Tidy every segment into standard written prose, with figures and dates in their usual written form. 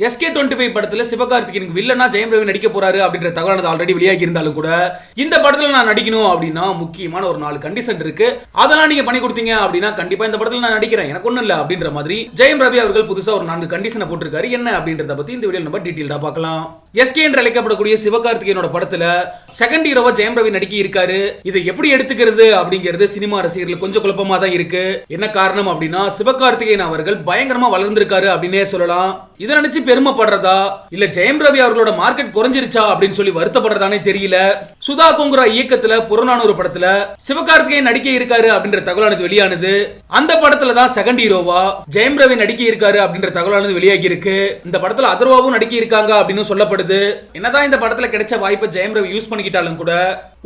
SK25 படத்துல சிவகார்த்திகேயனுக்கு வில்லனா ஜெயம் ரவி நடிக்க போறாரு அப்படின்ற தகவல் ஆல்ரெடி வெளியாகி இருந்தாலும் கூட இந்த படத்துல நான் நடிக்கணும் அப்படின்னா முக்கியமான ஒரு 4 கண்டிஷன் இருக்கு. அதெல்லாம் நீங்க பண்ணி கொடுத்தீங்க அப்படின்னா கண்டிப்பா இந்த படத்துல நான் நடிக்கிறேன், எனக்கு ஒண்ணும் இல்ல அப்படின்ற மாதிரி ஜெயம் ரவி அவர்கள் புதுசா ஒரு 4 கண்டிஷனை போட்டிருக்காரு. என்ன அப்படின்றத பத்தி இந்த வீடியோல நம்ம டீடைலா பார்க்கலாம். SK என்று அழைக்கப்படக்கூடிய சிவகார்த்திகேயனோட படத்துல செகண்ட் ஹீரோவா ஜெயம் ரவி நடிக்க இருக்காரு. இதை எப்படி எடுத்துக்கிறது அப்படிங்கிறது சினிமா ரசிகர்கள் கொஞ்சம் குழப்பமா தான் இருக்கு. என்ன காரணம் அப்படின்னா சிவகார்த்திகேயன் அவர்கள் பயங்கரமா வளர்ந்திருக்காரு அப்படின்னே சொல்லலாம். இதை நினைச்சு பெருமைப்படுறதா இல்ல ஜெயம் ரவி அவர்களோட மார்க்கெட் குறைஞ்சிருச்சா அப்படின்னு சொல்லி வருத்தப்படுறதானே தெரியல. சுதா கொங்குரா இயக்கத்துல புறநானூறு படத்துல சிவகார்த்திகேயன் நடிக்க இருக்காரு அப்படின்ற தகவலானது வெளியானது. அந்த படத்துல தான் செகண்ட் ஹீரோவா ஜெயம் ரவி நடிக்க இருக்காரு அப்படின்ற தகவலானது வெளியாகி இருக்கு. இந்த படத்துல அதர்வாவும் நடிக்க இருக்காங்க அப்படின்னு சொல்லப்படுது. என்னதான் இந்த படத்துல கிடைச்ச வாய்ப்பை ஜெயம் ரவி யூஸ் பண்ணிக்கிட்டாலும் கூட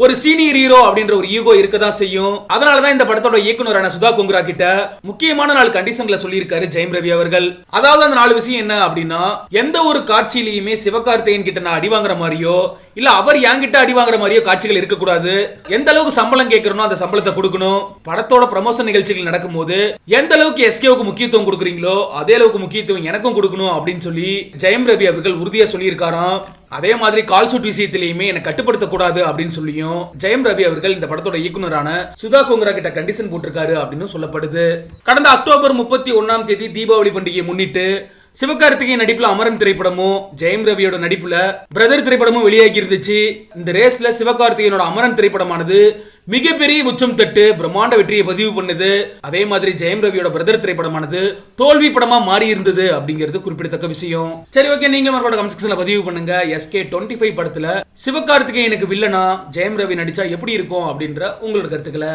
ஒரு சீனியர் ஹீரோ அப்படின்ற ஒரு ஈகோ இருக்கதான் செய்யும். அதனாலதான் இந்த படத்தோட இயக்குனரான சுதா கொங்குரா கிட்ட முக்கியமான 4 கண்டிஷன்களை சொல்லியிருக்காரு ஜெயம் ரவி அவர்கள். அதாவது அந்த 4 விஷயம் என்ன அப்படின்னா, எந்த ஒரு காட்சியிலையுமே சிவகார்த்திகேயன் கிட்ட நான் அடி வாங்குற மாதிரியோ இல்ல அவர் என்கிட்ட அடி வாங்குற மாதிரியோ காட்சிகள் இருக்கக்கூடாது. எந்த அளவுக்கு சம்பளம் கேட்கறனோ அந்த சம்பளத்தை கொடுக்கணும். படத்தோட ப்ரமோஷன் நிகழ்ச்சிகள் நடக்கும்போது எந்த அளவுக்கு எஸ்கேவுக்கு முக்கியத்துவம் கொடுக்குறீங்களோ அதே அளவுக்கு முக்கியத்துவம் எனக்கும் கொடுக்கணும் அப்படின்னு சொல்லி ஜெயம் ரவி அவர்கள் உறுதியா சொல்லியிருக்காராம். அதே மாதிரி கால் ஷூட் விஷயத்திலையுமே என்னை கட்டுப்படுத்தக்கூடாது அப்படின்னு சொல்லியும் ஜெயம் ரவி அவர்கள் இந்த படத்தோட இயக்குனரான சுதா கொங்குரா கிட்ட கண்டிஷன் போட்டிருக்காரு அப்படின்னு சொல்லப்படுது. கடந்த அக்டோபர் 31ஆம் தேதி தீபாவளி பண்டிகையை முன்னிட்டு சிவகார்த்திகேயன் நடிப்புல அமரன் திரைப்படமும் ஜெயம் ரவியோட நடிப்புல பிரதர் திரைப்படமும் வெளியாகி இருந்துச்சு. இந்த ரேஸ்ல சிவகார்த்திகேயனோட அமரன் திரைப்படமானது மிகப்பெரிய உச்சம் தட்டு பிரம்மாண்ட வெற்றியை பதிவு பண்ணுது. அதே மாதிரி ஜெயம் ரவியோட பிரதர் திரைப்படமானது தோல்வி படமா மாறி இருந்தது அப்படிங்கிறது குறிப்பிடத்தக்க விஷயம். சரி, ஓகே, நீங்க நம்மளோட கமெண்ட் செக்ஷன்ல பதிவு பண்ணுங்க. SK25 படத்துல சிவகார்த்திகேயனுக்கு வில்லனா ஜெயம் ரவி நடிச்சா எப்படி இருக்கும் அப்படின்ற உங்களோட கருத்துக்களை.